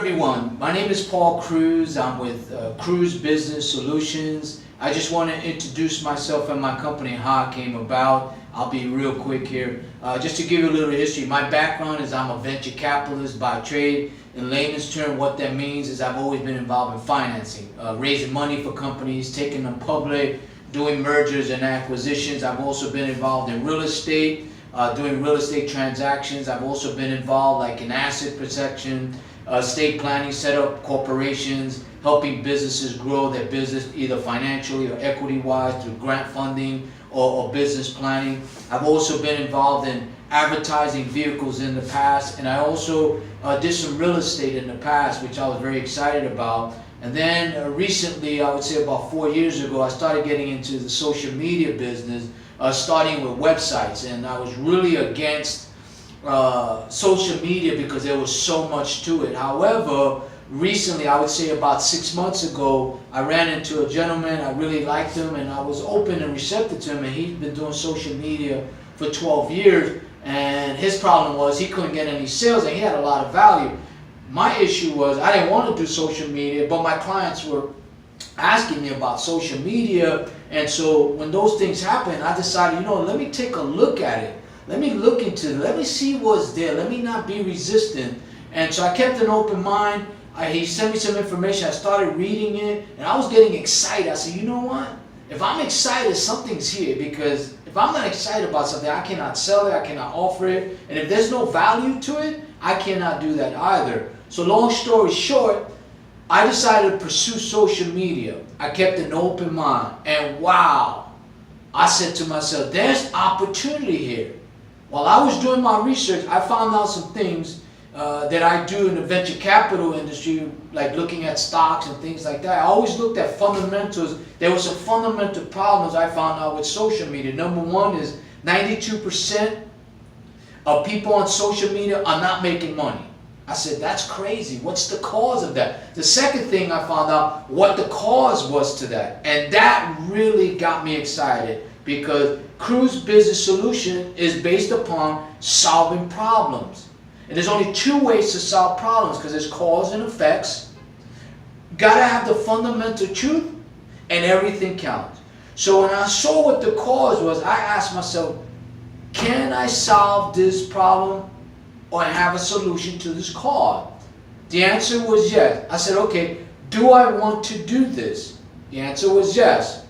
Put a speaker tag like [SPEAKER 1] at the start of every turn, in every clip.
[SPEAKER 1] everyone, my name is Paul Cruz. I'm with Cruz Business Solutions. I just want to introduce myself and my company and how I came about. I'll be real quick here. Just to give you a little history, my background is I'm a venture capitalist by trade. In layman's term, what that means is I've always been involved in financing, raising money for companies, taking them public, doing mergers and acquisitions. I've also been involved in real estate, doing real estate transactions. I've also been involved like in asset protection, estate planning, set up corporations, helping businesses grow their business either financially or equity-wise through grant funding or business planning. I've also been involved in advertising vehicles in the past, and I also did some real estate in the past, which I was very excited about. And then recently, I would say about 4 years ago, I started getting into the social media business, starting with websites, and I was really against social media because there was so much to it. However, recently, I would say about 6 months ago, I ran into a gentleman. I really liked him, and I was open and receptive to him, and he's been doing social media for 12 years, and his problem was he couldn't get any sales, and he had a lot of value. My issue was I didn't want to do social media, but my clients were asking me about social media, and so when those things happened, I decided, let me take a look at it. Let me look into it. Let me see what's there. Let me not be resistant. And so I kept an open mind. He sent me some information. I started reading it, and I was getting excited. I said, you know what? If I'm excited, something's here, because if I'm not excited about something, I cannot sell it, I cannot offer it, and if there's no value to it, I cannot do that either. So long story short, I decided to pursue social media. I kept an open mind, and wow, I said to myself, there's opportunity here. While I was doing my research, I found out some things that I do in the venture capital industry, like looking at stocks and things like that. I always looked at fundamentals. There were some fundamental problems I found out with social media. Number one is 92% of people on social media are not making money. I said, that's crazy. What's the cause of that? The second thing I found out, what the cause was to that. And that really got me excited, because Cruz Business Solution is based upon solving problems. And there's only two ways to solve problems, because there's cause and effects. Gotta have the fundamental truth, and everything counts. So when I saw what the cause was, I asked myself, can I solve this problem or have a solution to this cause? The answer was yes. I said, okay, do I want to do this? The answer was yes.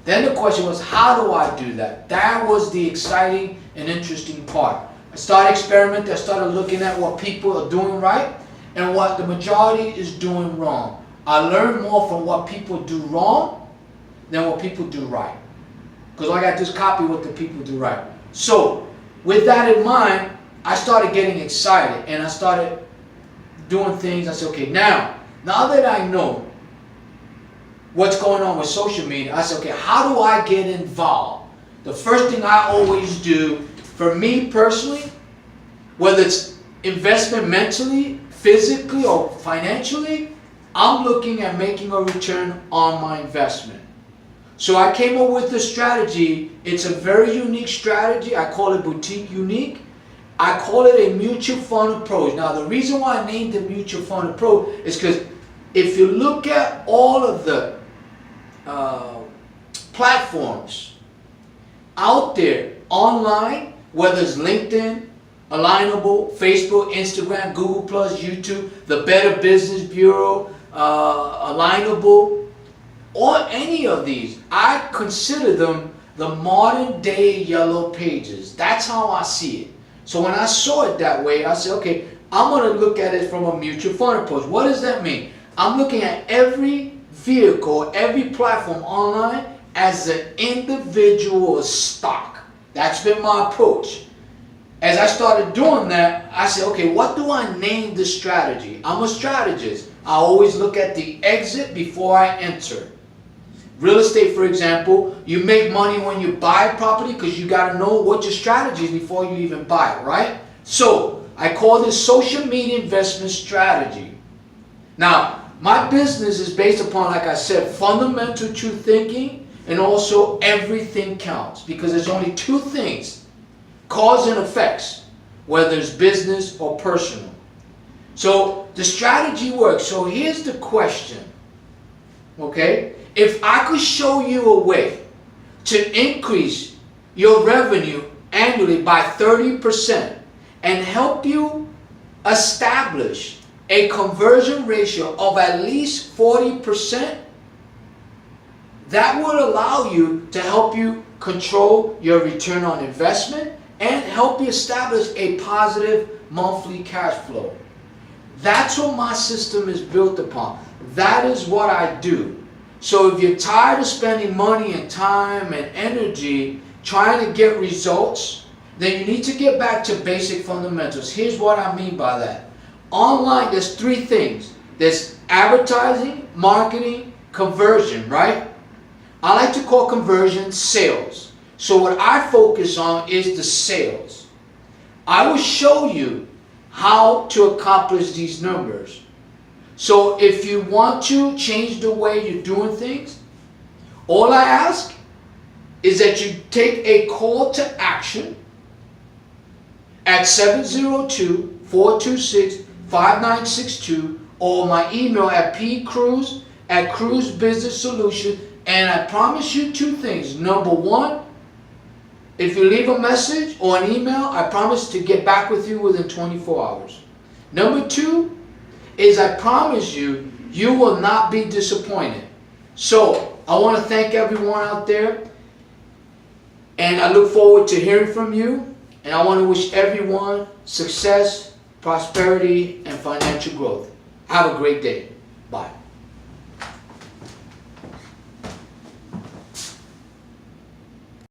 [SPEAKER 1] Then the question was, how do I do that? That was the exciting and interesting part. I started experimenting. I started looking at what people are doing right and what the majority is doing wrong. I learned more from what people do wrong than what people do right, because I got just copy what the people do right. So with that in mind, I started getting excited, and I started doing things. I said, okay, now that I know what's going on with social media, I said, okay, how do I get involved? The first thing I always do, for me personally, whether it's investment mentally, physically, or financially, I'm looking at making a return on my investment. So I came up with a strategy. It's a very unique strategy. I call it boutique unique. I call it a mutual fund approach. Now, the reason why I named it mutual fund approach is because if you look at all of the platforms out there online, whether it's LinkedIn, Alignable, Facebook, Instagram, Google+, YouTube, the Better Business Bureau, Alignable, or any of these, I consider them the modern day yellow pages. That's how I see it. So when I saw it that way, I said, okay, I'm going to look at it from a mutual fund approach. What does that mean? I'm looking at every vehicle, every platform online as an individual stock. That's been my approach. As I started doing that, I said, okay, what do I name this strategy? I'm a strategist. I always look at the exit before I enter. Real estate, for example, you make money when you buy property because you got to know what your strategy is before you even buy it, right? So I call this social media investment strategy. Now, my business is based upon, like I said, fundamental truth thinking, and also everything counts, because there's only two things, cause and effects, whether it's business or personal. So The strategy works. So here's the question, okay? If I could show you a way to increase your revenue annually by 30% and help you establish a conversion ratio of at least 40%, that would allow you to help you control your return on investment and help you establish a positive monthly cash flow. That's what my system is built upon. That is what I do. So if you're tired of spending money and time and energy trying to get results, then you need to get back to basic fundamentals. Here's what I mean by that. Online, there's three things. There's advertising, marketing, conversion, right? I like to call conversion sales. So what I focus on is the sales. I will show you how to accomplish these numbers. So if you want to change the way you're doing things, all I ask is that you take a call to action at 702-426-5962 or my email at pcruz@Cruz Business Solution, and I promise you two things. Number one, if you leave a message or an email, I promise to get back with you within 24 hours. Number two is I promise you, you will not be disappointed. So I want to thank everyone out there, and I look forward to hearing from you, and I want to wish everyone success, prosperity, and financial growth. Have a great day. Bye.